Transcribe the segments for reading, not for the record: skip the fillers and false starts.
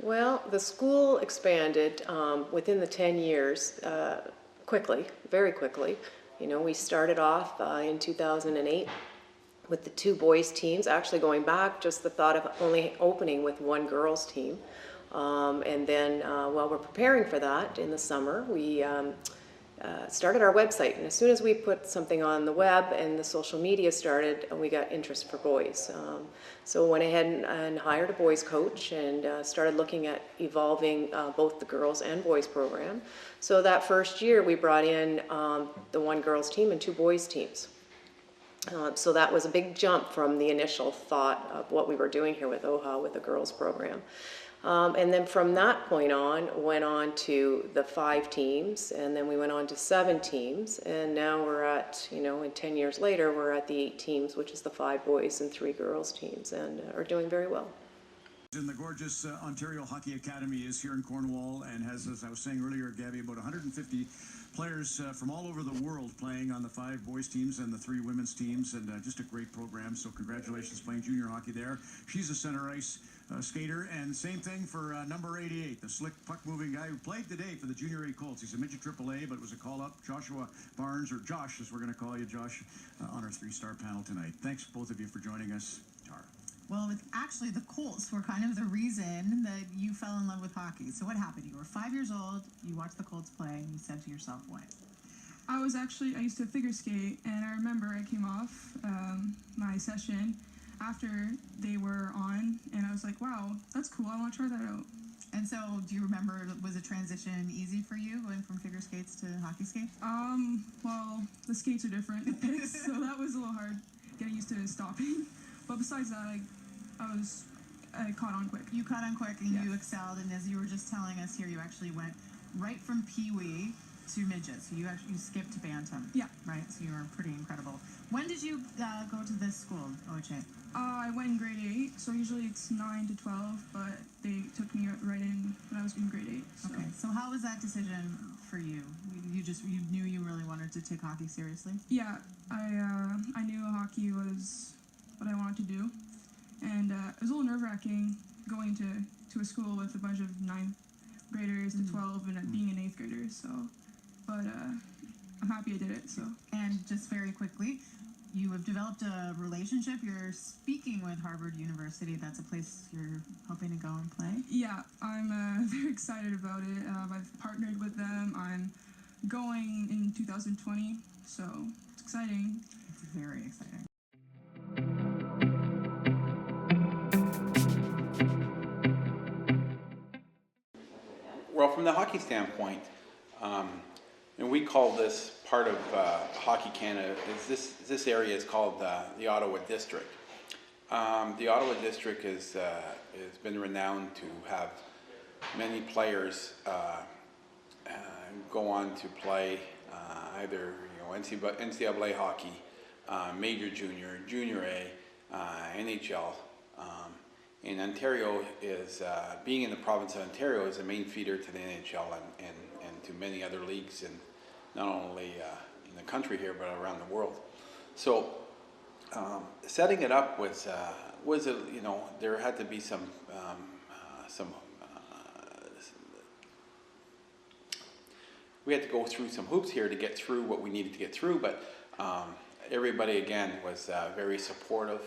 Well, the school expanded within the 10 years quickly, very quickly. You know, we started off in 2008 with the two boys teams, actually going back, just the thought of only opening with one girls team. And then while we're preparing for that in the summer, we started our website. And as soon as we put something on the web and the social media started, we got interest for boys. So went ahead and hired a boys coach and started looking at evolving both the girls and boys program. So that first year we brought in the one girls team and two boys teams. So that was a big jump from the initial thought of what we were doing here with OHA with the girls program. And then from that point on, went on to the 5 teams, and then we went on to 7 teams, and now we're at, you know, and 10 years later, we're at the 8 teams, which is the 5 boys and 3 girls teams, and are doing very well. And the gorgeous Ontario Hockey Academy is here in Cornwall and has, as I was saying earlier, Gabby, about 150 players from all over the world playing on the 5 boys teams and the 3 women's teams, and just a great program. So congratulations playing junior hockey there. She's a center ice skater, and same thing for number 88, the slick puck-moving guy who played today for the Junior A Colts. He's a midget AAA, but it was a call-up. Joshua Barnes, or Josh, as we're going to call you, Josh, on our 3-star panel tonight. Thanks, both of you, for joining us. Tara. Well, actually, the Colts were kind of the reason that you fell in love with hockey. So what happened? You were 5 years old, you watched the Colts play, and you said to yourself, what? I used to figure skate, and I remember I came off my session after they were on, and I was like, wow, that's cool, I want to try that out. And so, do you remember, was the transition easy for you, going from figure skates to hockey skates? Well, the skates are different, so that was a little hard, getting used to stopping. But besides that, I caught on quick. You caught on quick, and you excelled, and as you were just telling us here, you actually went right from Pee-wee to midget, so you skipped to Bantam. Yeah. Right, so you were pretty incredible. When did you go to this school, OHA? I went in grade 8, so usually it's 9 to 12, but they took me right in when I was in grade 8. So. Okay, so how was that decision for you? You knew you really wanted to take hockey seriously? Yeah, I knew hockey was what I wanted to do, and it was a little nerve-wracking going to a school with a bunch of 9th graders to 12 and being an 8th grader, so, but I'm happy I did it, so. And just very quickly, you have developed a relationship. You're speaking with Harvard University. That's a place you're hoping to go and play? Yeah, I'm very excited about it. I've partnered with them. I'm going in 2020, so it's exciting. It's very exciting. Well, from the hockey standpoint, and we call this part of Hockey Canada, this area is called the Ottawa District. The Ottawa District has been renowned to have many players go on to play either NCAA hockey, major junior, junior A, NHL. And Ontario is, being in the province of Ontario, is a main feeder to the NHL and to many other leagues, in not only in the country here, but around the world. So setting it up was there had to be some we had to go through some hoops here to get through what we needed to get through, but everybody again was very supportive.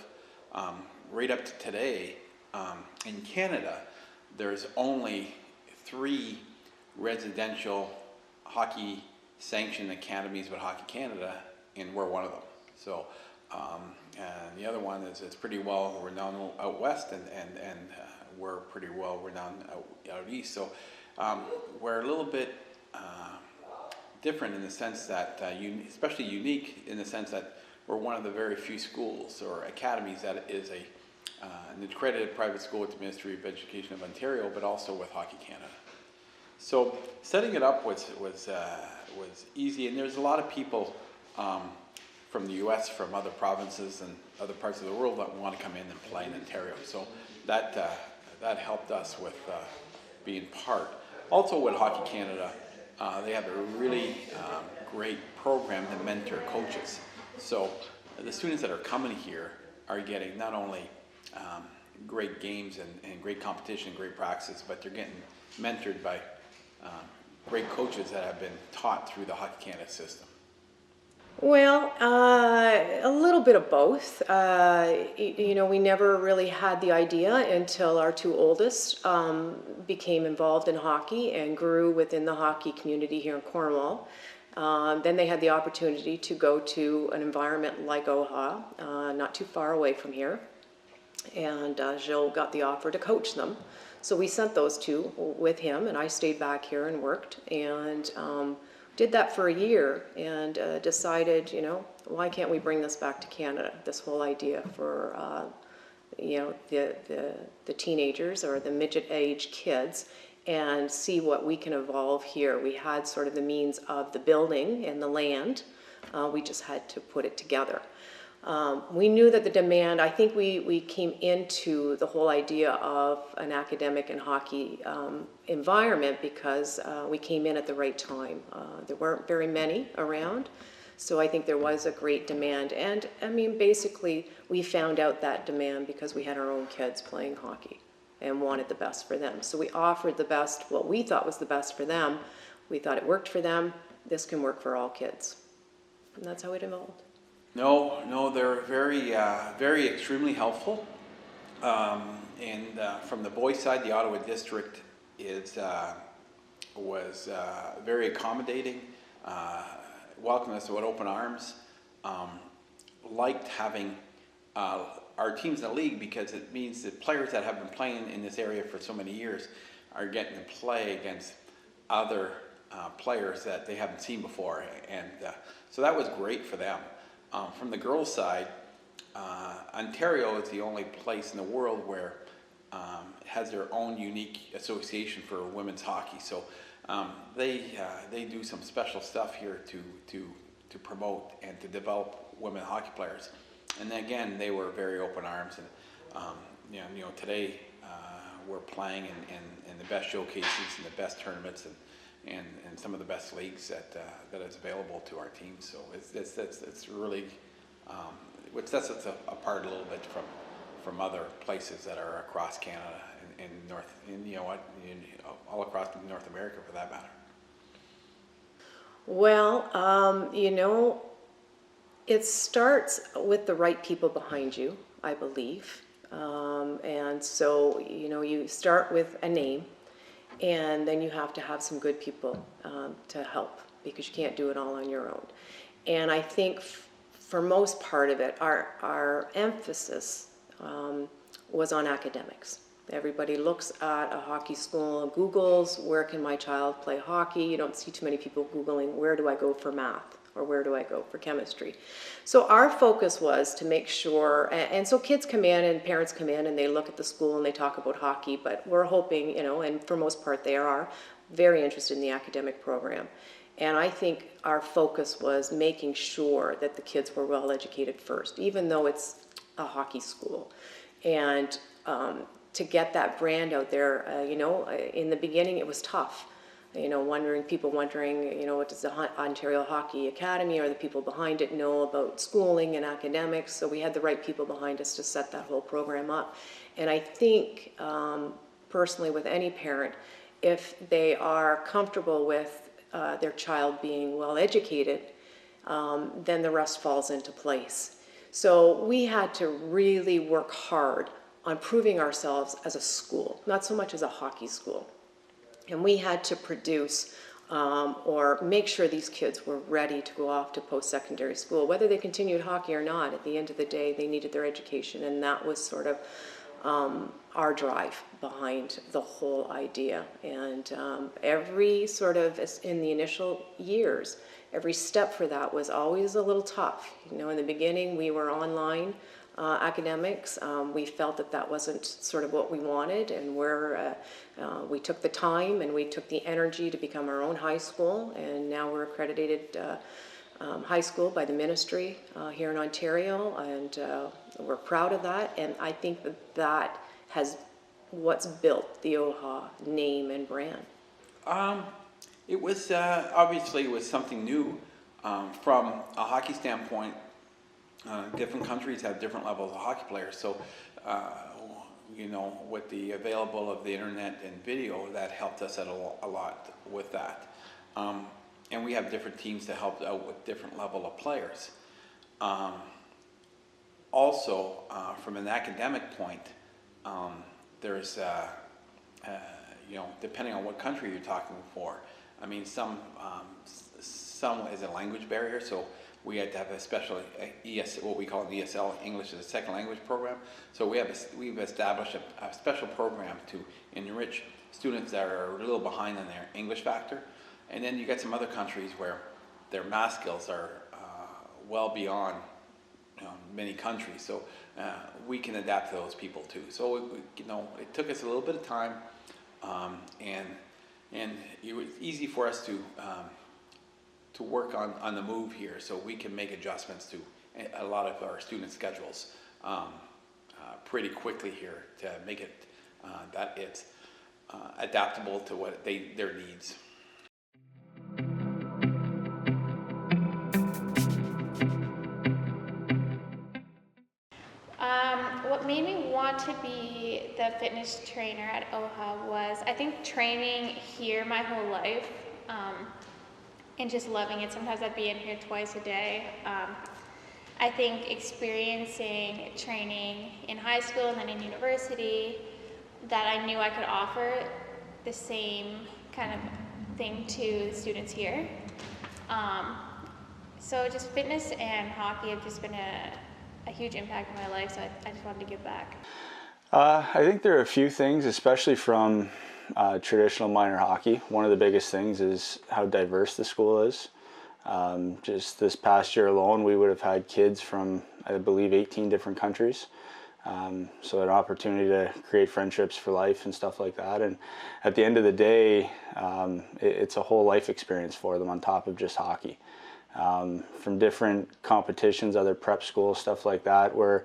Right up to today, in Canada, there's only 3 residential hockey sanctioned academies with Hockey Canada, and we're one of them. So, and the other one is pretty well renowned out west, and we're pretty well renowned out east. So we're a little bit different in the sense that, especially unique in the sense that we're one of the very few schools or academies that is an accredited private school with the Ministry of Education of Ontario, but also with Hockey Canada. So setting it up was easy, and there's a lot of people from the U.S., from other provinces and other parts of the world that want to come in and play in Ontario. So that helped us with being part. Also with Hockey Canada, they have a really great program to mentor coaches. So the students that are coming here are getting not only great games and great competition, great practices, but they're getting mentored by great coaches that have been taught through the Hockey Canada system. Well, a little bit of both. We never really had the idea until our two oldest became involved in hockey and grew within the hockey community here in Cornwall. Then they had the opportunity to go to an environment like OHA, not too far away from here. And Gilles got the offer to coach them. So we sent those two with him, and I stayed back here and worked. And did that for a year and decided, why can't we bring this back to Canada? This whole idea for, the teenagers or the midget age kids, and see what we can evolve here. We had sort of the means of the building and the land. We just had to put it together. We knew that the demand, I think we came into the whole idea of an academic and hockey environment because we came in at the right time. There weren't very many around, so I think there was a great demand. And I mean, basically, we found out that demand because we had our own kids playing hockey and wanted the best for them. So we offered the best, what we thought was the best for them. We thought it worked for them. This can work for all kids. And that's how it evolved. No, they're very extremely helpful. And from the boys' side, the Ottawa district was very accommodating, welcomed us with open arms, liked having our teams in the league because it means that players that have been playing in this area for so many years are getting to play against other players that they haven't seen before. And so that was great for them. From the girls' side, Ontario is the only place in the world where has their own unique association for women's hockey. So they do some special stuff here to promote and to develop women hockey players. And then again, they were very open arms. And today we're playing in the best showcases and the best tournaments and some of the best leagues that is available to our team. So it's really which sets us apart a little bit from other places that are across Canada and all across North America for that matter. Well, it starts with the right people behind you, I believe. And so, you start with a name, and then you have to have some good people to help, because you can't do it all on your own. And I think for most part of it, our emphasis was on academics. Everybody looks at a hockey school and Googles, where can my child play hockey? You don't see too many people Googling, where do I go for math? Or where do I go for chemistry? So our focus was to make sure, and so kids come in and parents come in and they look at the school and they talk about hockey, but we're hoping, and for most part they are very interested in the academic program. And I think our focus was making sure that the kids were well educated first, even though it's a hockey school. And to get that brand out there, in the beginning it was tough. People wondering, what does the Ontario Hockey Academy or the people behind it know about schooling and academics? So we had the right people behind us to set that whole program up. And I think, personally, with any parent, if they are comfortable with their child being well educated, then the rest falls into place. So we had to really work hard on proving ourselves as a school, not so much as a hockey school. And we had to produce or make sure these kids were ready to go off to post-secondary school. Whether they continued hockey or not, at the end of the day, they needed their education, and that was sort of our drive behind the whole idea. And every sort of, in the initial years, every step for that was always a little tough. In the beginning, we were online academics. We felt that wasn't sort of what we wanted, and we took the time and we took the energy to become our own high school, and now we're accredited high school by the ministry here in Ontario, and we're proud of that. And I think that has what's built the OHA name and brand. It was obviously it was something new from a hockey standpoint. Different countries have different levels of hockey players, so you know, with the available of the internet and video, that helped us a lot with that. And we have different teams to help out with different level of players. Also, from an academic point, there's, you know, depending on what country you're talking for, I mean, some is a language barrier, so we had to have a special what we call an ESL, English as a Second Language program. So we've established a special program to enrich students that are a little behind on their English factor. And then you get some other countries where their math skills are well beyond, you know, many countries. So we can adapt to those people too. So you know, it took us a little bit of time, and it was easy for us to work on the move here, so we can make adjustments to a lot of our student schedules pretty quickly here to make it that it's adaptable to what their needs. What made me want to be the fitness trainer at OHA was, I think, training here my whole life, and just loving it. Sometimes I'd be in here twice a day. I think experiencing training in high school and then in university, that I knew I could offer the same kind of thing to the students here. So just fitness and hockey have just been a huge impact in my life, so I just wanted to give back. I think there are a few things, especially from traditional minor hockey. One of the biggest things is how diverse the school is. Just this past year alone, we would have had kids from, I believe, 18 different countries. So an opportunity to create friendships for life and stuff like that. And at the end of the day, it's a whole life experience for them on top of just hockey. From different competitions, other prep schools, stuff like that, where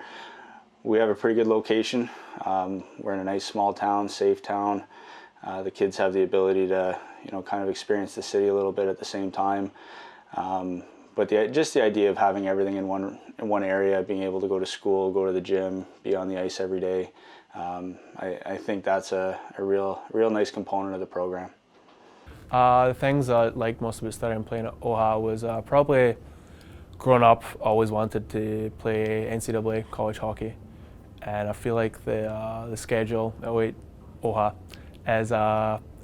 we have a pretty good location. We're in a nice small town, safe town. The kids have the ability to, you know, kind of experience the city a little bit at the same time. But just the idea of having everything in one area, being able to go to school, go to the gym, be on the ice every day, I think that's a real nice component of the program. The things I liked most about starting playing at OHA was probably growing up, always wanted to play NCAA college hockey, and I feel like the schedule at OHA is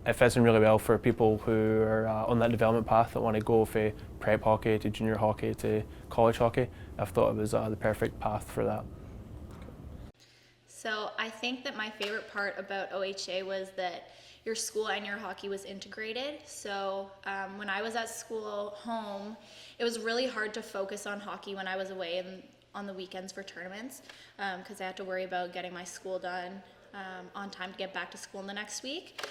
it fits in really well for people who are on that development path that want to go from prep hockey to junior hockey to college hockey. I thought it was the perfect path for that. So I think that my favorite part about OHA was that your school and your hockey was integrated. So when I was at school home, it was really hard to focus on hockey when I was away and on the weekends for tournaments, because I had to worry about getting my school done on time to get back to school in the next week.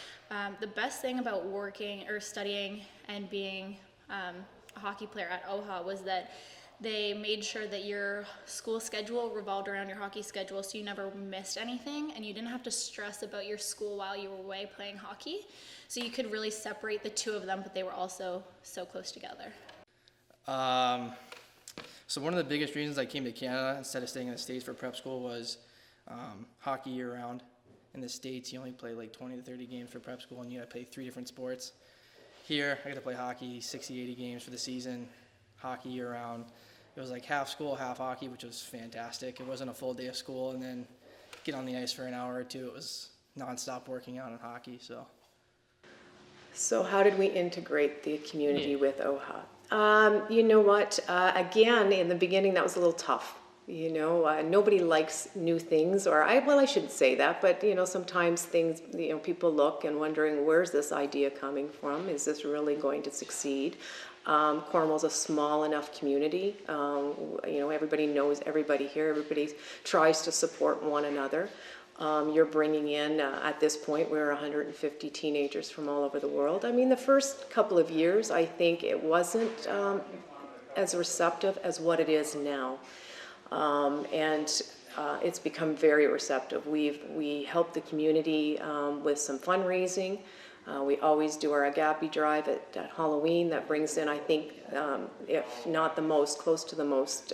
The best thing about working or studying and being a hockey player at OHA was that they made sure that your school schedule revolved around your hockey schedule, so you never missed anything and you didn't have to stress about your school while you were away playing hockey. So you could really separate the two of them, but they were also so close together. So one of the biggest reasons I came to Canada instead of staying in the States for prep school was hockey year-round. In the States, you only play like 20 to 30 games for prep school, and you got to play 3 different sports. Here, I got to play hockey 60, 80 games for the season, hockey year-round. It was like half school, half hockey, which was fantastic. It wasn't a full day of school, and then get on the ice for an hour or two. It was nonstop working out on hockey. So how did we integrate the community with OHA? You know what? Again, in the beginning, that was a little tough. You know, nobody likes new things, or I shouldn't say that, but you know, sometimes things, you know, people look and wondering, where's this idea coming from? Is this really going to succeed? Cornwall's a small enough community. You know, everybody knows everybody here. Everybody tries to support one another. You're bringing in, at this point, we're 150 teenagers from all over the world. I mean, the first couple of years, I think it wasn't as receptive as what it is now. It's become very receptive. We helped the community with some fundraising. We always do our Agape drive at Halloween. That brings in, I think, if not the most, close to the most,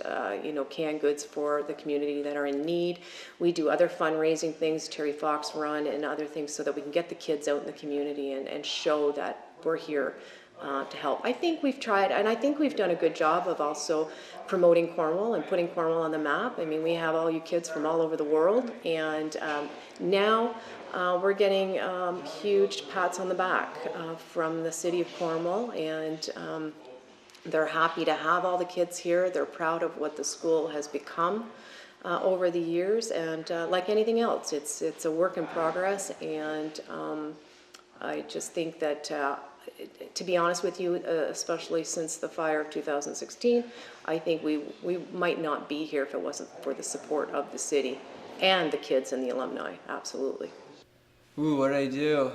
canned goods for the community that are in need. We do other fundraising things, Terry Fox Run and other things, so that we can get the kids out in the community and show that we're here to help. I think we've tried, and I think we've done a good job of also promoting Cornwall and putting Cornwall on the map. I mean, we have all you kids from all over the world, and now we're getting huge pats on the back from the city of Cornwall, and they're happy to have all the kids here. They're proud of what the school has become over the years, and like anything else, it's a work in progress, and I just think that, to be honest with you, especially since the fire of 2016, I think we might not be here if it wasn't for the support of the city and the kids and the alumni, absolutely. Ooh, what did I do?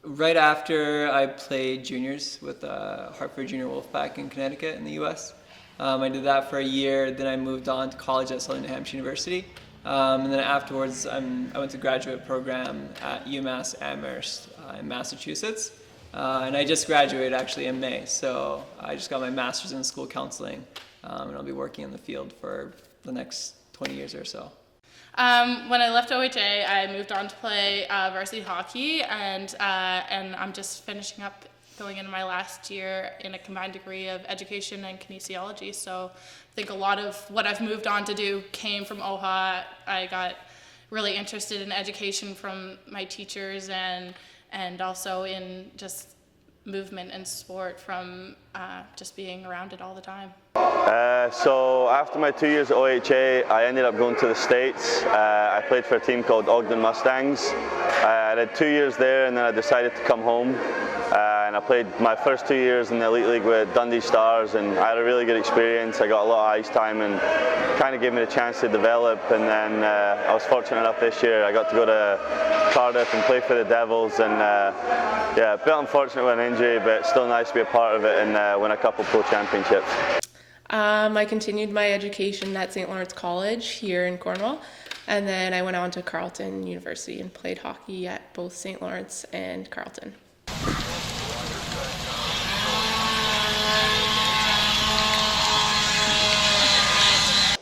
Right after I played juniors with Hartford Junior Wolfpack in Connecticut in the U.S. I did that for a year, then I moved on to college at Southern New Hampshire University. And then afterwards, I went to graduate program at UMass Amherst in Massachusetts. And I just graduated actually in May, so I just got my master's in school counseling, and I'll be working in the field for the next 20 years or so. When I left OHA, I moved on to play varsity hockey, and I'm just finishing up going into my last year in a combined degree of education and kinesiology. So I think a lot of what I've moved on to do came from OHA. I got really interested in education from my teachers and also in just movement and sport from just being around it all the time. So after my 2 years at OHA, I ended up going to the States. I played for a team called Ogden Mustangs. I did 2 years there, and then I decided to come home. And I played my first 2 years in the Elite League with Dundee Stars, and I had a really good experience. I got a lot of ice time and kind of gave me the chance to develop. And then I was fortunate enough this year, I got to go to Cardiff and play for the Devils. And yeah, a bit unfortunate with an injury, but still nice to be a part of it and win a couple pro championships. I continued my education at St. Lawrence College here in Cornwall, and then I went on to Carleton University and played hockey at both St. Lawrence and Carleton.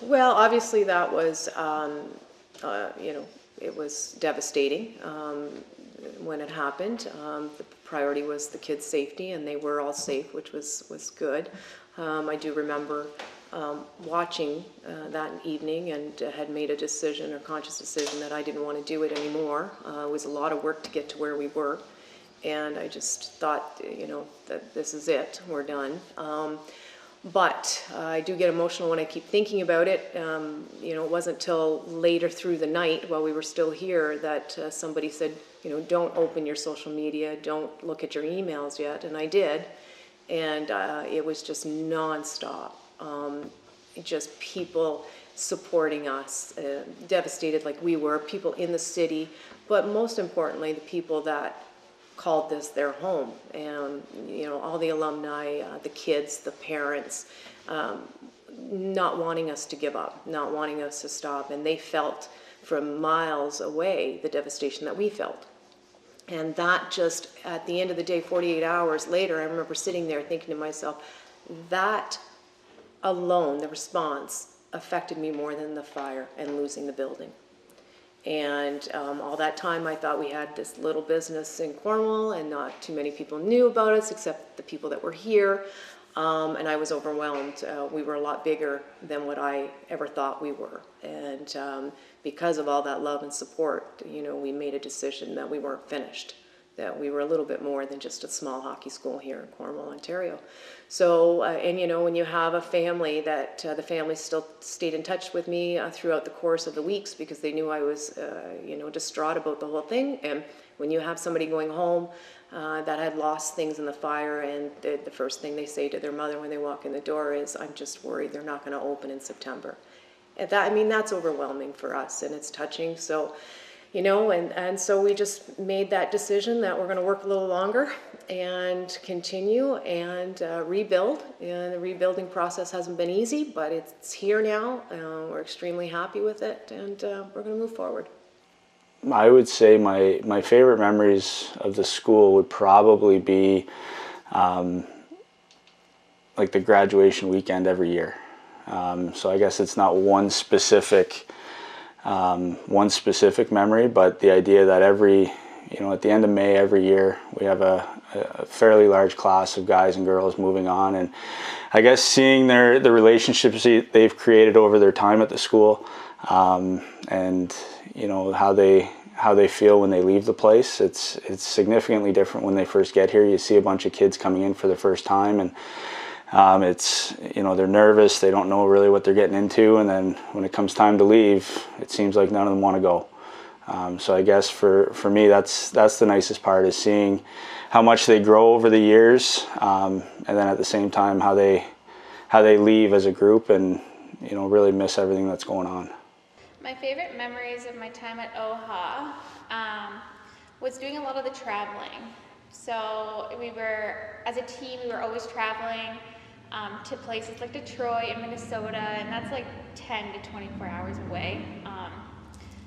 Well, obviously that was, it was devastating when it happened. The priority was the kids' safety, and they were all safe, which was good. I do remember watching that evening and had made a decision, or conscious decision, that I didn't want to do it anymore. It was a lot of work to get to where we were, and I just thought, that this is it, we're done. But I do get emotional when I keep thinking about it. It wasn't till later through the night, while we were still here, that somebody said, don't open your social media, don't look at your emails yet, and I did. And it was just nonstop. Just people supporting us, devastated like we were, people in the city, but most importantly, the people that called this their home. And, all the alumni, the kids, the parents, not wanting us to give up, not wanting us to stop. And they felt from miles away the devastation that we felt. And that just, at the end of the day, 48 hours later, I remember sitting there thinking to myself, that alone, the response, affected me more than the fire and losing the building. And all that time I thought we had this little business in Cornwall and not too many people knew about us except the people that were here. And I was overwhelmed. We were a lot bigger than what I ever thought we were. And because of all that love and support, we made a decision that we weren't finished, that we were a little bit more than just a small hockey school here in Cornwall, Ontario. So, when you have a family that the family still stayed in touch with me throughout the course of the weeks because they knew I was, distraught about the whole thing. And when you have somebody going home that had lost things in the fire, and the first thing they say to their mother when they walk in the door is, "I'm just worried they're not going to open in September." And that's overwhelming for us, and it's touching. So, and so we just made that decision that we're going to work a little longer and continue and rebuild. And the rebuilding process hasn't been easy, but it's here now. We're extremely happy with it, and we're going to move forward. I would say my favorite memories of the school would probably be like the graduation weekend every year. So I guess it's not one specific memory, but the idea that at the end of May every year we have a fairly large class of guys and girls moving on, and I guess seeing the relationships they've created over their time at the school, and how they feel when they leave the place. It's significantly different when they first get here. You see a bunch of kids coming in for the first time, and they're nervous, they don't know really what they're getting into, and then when it comes time to leave, it seems like none of them want to go. So I guess for me, that's the nicest part, is seeing how much they grow over the years, and then at the same time how they leave as a group, and really miss everything that's going on. My favorite memories of my time at OHA was doing a lot of the traveling. So as a team, we were always traveling to places like Detroit and Minnesota, and that's like 10 to 24 hours away.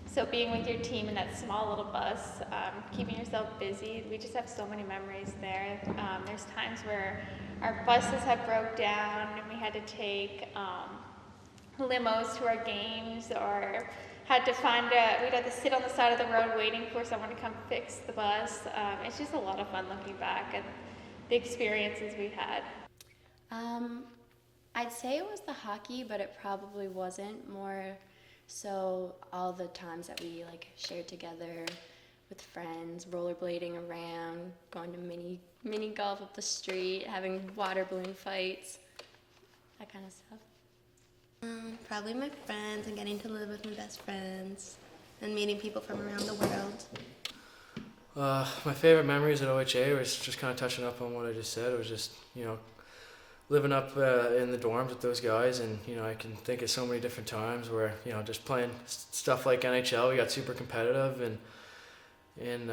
So being with your team in that small little bus, keeping yourself busy, we just have so many memories there. There's times where our buses have broke down and we had to take limos to our games, or we'd have to sit on the side of the road waiting for someone to come fix the bus. It's just a lot of fun looking back at the experiences we've had. I'd say it was the hockey, but it probably wasn't. More so all the times that we shared together with friends, rollerblading around, going to mini golf up the street, having water balloon fights, that kind of stuff. Probably my friends and getting to live with my best friends and meeting people from around the world. My favorite memories at OHA was just kind of touching up on what I just said. It was just, living up in the dorms with those guys, and I can think of so many different times where just playing stuff like NHL, we got super competitive, and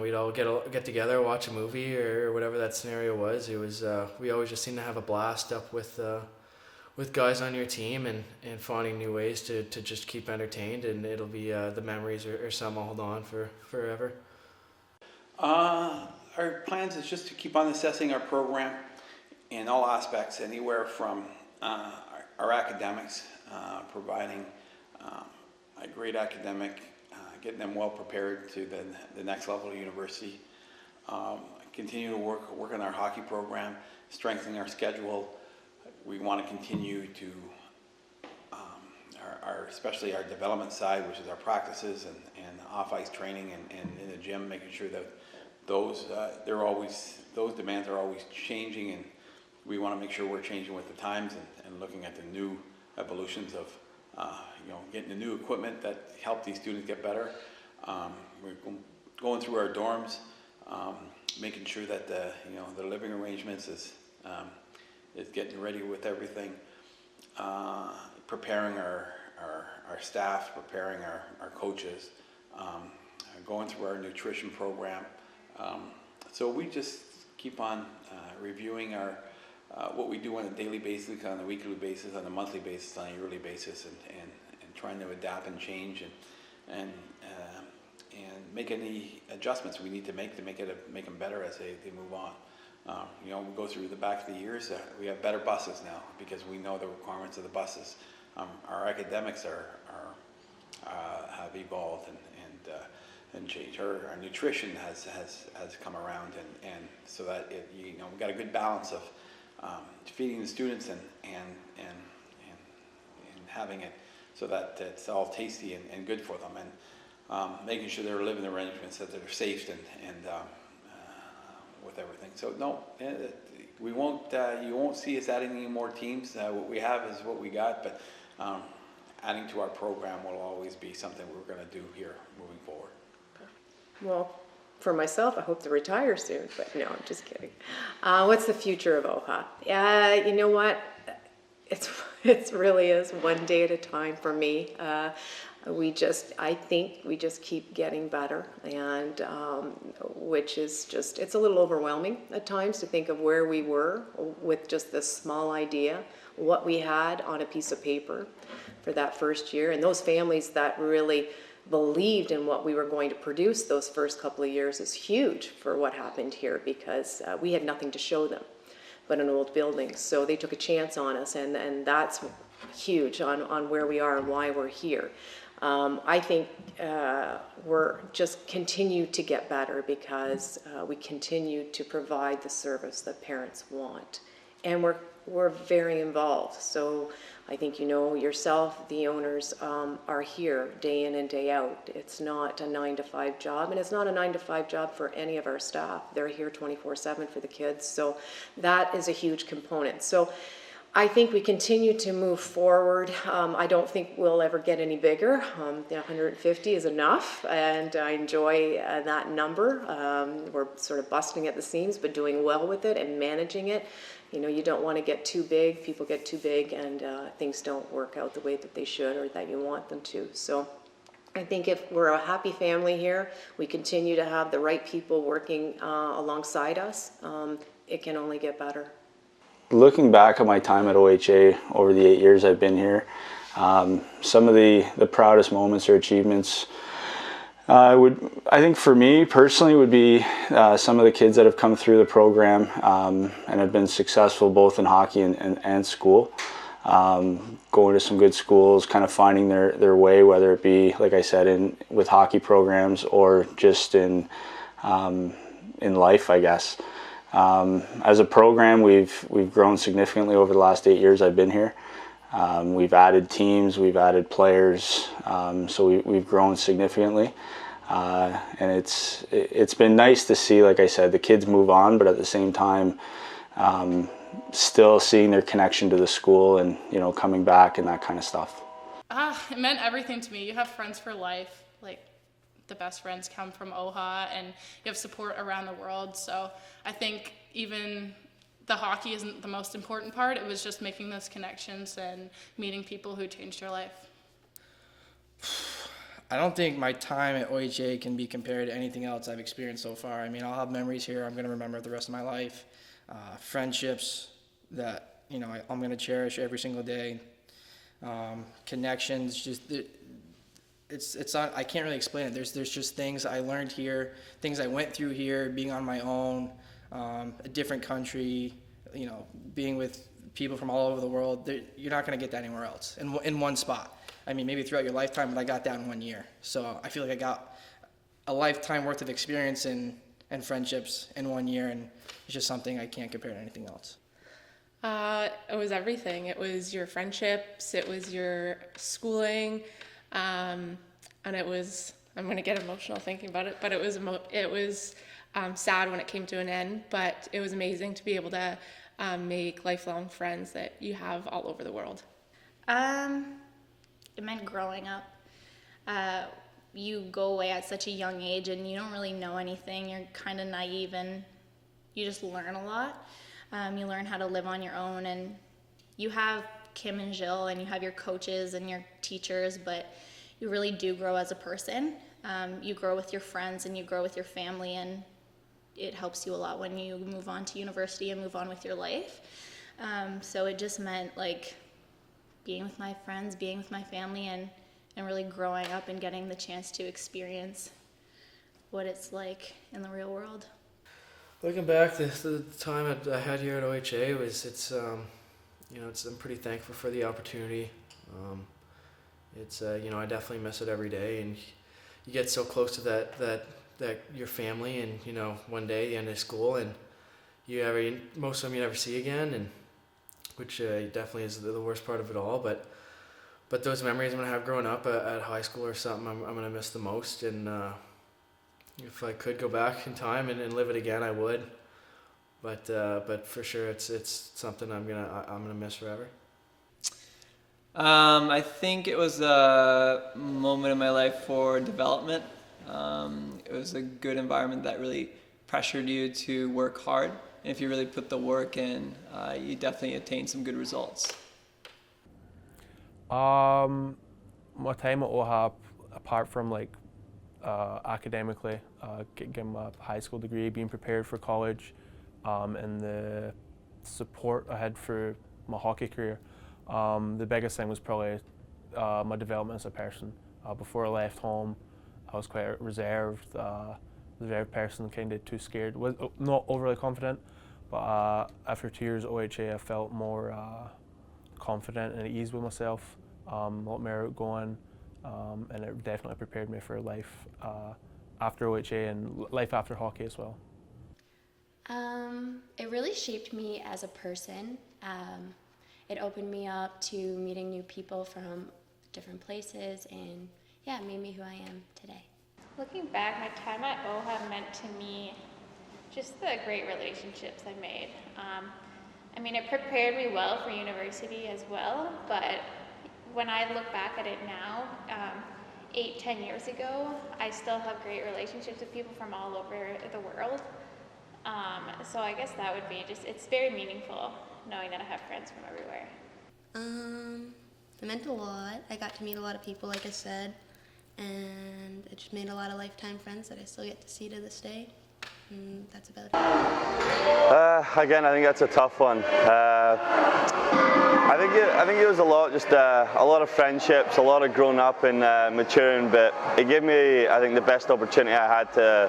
we'd all get together, watch a movie or whatever that scenario was. It was we always just seemed to have a blast up with guys on your team, and finding new ways to just keep entertained, and it'll be the memories are some I'll hold on for forever. Our plans is just to keep on assessing our program in all aspects, anywhere from our academics, providing a great academic, getting them well prepared to the next level of university, continue to work on our hockey program, strengthening our schedule. We want to continue to, especially our development side, which is our practices and off-ice training and in the gym, making sure that those demands are always changing, and we want to make sure we're changing with the times and looking at the new evolutions of, getting the new equipment that help these students get better. We're going through our dorms, making sure that the living arrangements is getting ready with everything, preparing our staff, preparing our coaches, going through our nutrition program. So we just keep on reviewing what we do on a daily basis, on a weekly basis, on a monthly basis, on a yearly basis, and trying to adapt and change and make any adjustments we need to make them better as they move on. We go through the back of the years. We have better buses now because we know the requirements of the buses. Our academics have evolved and changed. Our nutrition has come around, and so that we've got a good balance of feeding the students and having it so that it's all tasty and good for them, and making sure they're living the arrangements that they're safe and with everything. So no, we won't. You won't see us adding any more teams. What we have is what we got, but adding to our program will always be something we're going to do here moving forward. Well, for myself, I hope to retire soon, but no, I'm just kidding. What's the future of OHA? You know what? It really is one day at a time for me. I think we just keep getting better, and which is just, it's a little overwhelming at times to think of where we were with just this small idea, what we had on a piece of paper for that first year, and those families that really believed in what we were going to produce those first couple of years is huge for what happened here, because we had nothing to show them but an old building. So they took a chance on us, and that's huge on where we are and why we're here. I think we're just continue to get better because we continue to provide the service that parents want, and we're very involved. So I think you know yourself, the owners are here day in and day out. It's not a 9-to-5 job, and it's not a 9-to-5 job for any of our staff. They're here 24/7 for the kids, so that is a huge component. So I think we continue to move forward. I don't think we'll ever get any bigger. The 150 is enough, and I enjoy that number. We're sort of busting at the seams, but doing well with it and managing it. You know, you don't want to get too big. People get too big, and things don't work out the way that they should or that you want them to. So I think if we're a happy family here, we continue to have the right people working alongside us, it can only get better. Looking back at my time at OHA over the 8 years I've been here, some of the proudest moments or achievements I think for me personally would be some of the kids that have come through the program and have been successful both in hockey and school. Going to some good schools, kind of finding their way, whether it be, like I said, with hockey programs or just in life, I guess. As a program, we've grown significantly over the last 8 years I've been here. We've added teams, we've added players, so we've grown significantly. And it's been nice to see, like I said, the kids move on, but at the same time, still seeing their connection to the school and, you know, coming back and that kind of stuff. It meant everything to me. You have friends for life. Like, the best friends come from OHA, and you have support around the world. So I think even the hockey isn't the most important part. It was just making those connections and meeting people who changed your life. I don't think my time at OHA can be compared to anything else I've experienced so far. I mean, I'll have memories here I'm going to remember the rest of my life, friendships that, you know, I'm going to cherish every single day, connections, just it's not, I can't really explain it. There's just things I learned here, things I went through here, being on my own, a different country, you know, being with people from all over the world. You're not going to get that anywhere else in one spot. I mean, maybe throughout your lifetime, but I got that in 1 year. So I feel like I got a lifetime worth of experience and friendships in 1 year, and it's just something I can't compare to anything else. It was everything. It was your friendships, it was your schooling, and it was, I'm going to get emotional thinking about it, but it was sad when it came to an end, but it was amazing to be able to make lifelong friends that you have all over the world. It meant growing up. You go away at such a young age and you don't really know anything. You're kind of naive and you just learn a lot. You learn how to live on your own, and you have Kim and Jill and you have your coaches and your teachers, but you really do grow as a person. You grow with your friends and you grow with your family, and it helps you a lot when you move on to university and move on with your life. So it just meant like being with my friends, being with my family, and really growing up and getting the chance to experience what it's like in the real world. Looking back, the time I had here at OHA I'm pretty thankful for the opportunity. I definitely miss it every day, and you get so close to that your family, and you know, one day the end of school, and most of them you never see again, and which definitely is the worst part of it all. But those memories I'm gonna have growing up at high school or something, I'm gonna miss the most. And if I could go back in time and live it again, I would. But for sure, it's something I'm gonna miss forever. I think it was a moment in my life for development. It was a good environment that really pressured you to work hard. And if you really put the work in, you definitely attain some good results. My time at OHA, apart from academically, getting my high school degree, being prepared for college, and the support I had for my hockey career, the biggest thing was probably my development as a person. Before I left home, I was quite a reserved person, kind of too scared. Was not overly confident, but after 2 years at OHA, I felt more confident and at ease with myself, a lot more outgoing, and it definitely prepared me for life after OHA and life after hockey as well. It really shaped me as a person. It opened me up to meeting new people from different places, and yeah, it made me who I am today. Looking back, my time at OHA meant to me just the great relationships I made. I mean, it prepared me well for university as well, but when I look back at it now, 8-10 years ago, I still have great relationships with people from all over the world. So I guess that would be it's very meaningful knowing that I have friends from everywhere. It meant a lot. I got to meet a lot of people, like I said, and it just made a lot of lifetime friends that I still get to see to this day. And that's about it. Again, I think that's a tough one. I think it was a lot, just a lot of friendships, a lot of growing up and maturing, but it gave me, I think, the best opportunity I had to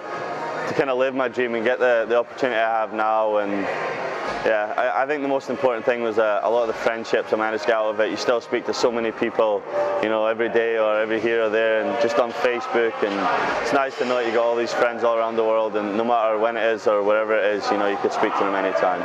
kind of live my dream and get the opportunity I have now. And yeah, I think the most important thing was a lot of the friendships I managed to get out of it. You still speak to so many people, you know, every day or every here or there, and just on Facebook. And it's nice to know that you got all these friends all around the world, and no matter when it is or wherever it is, you know, you could speak to them anytime.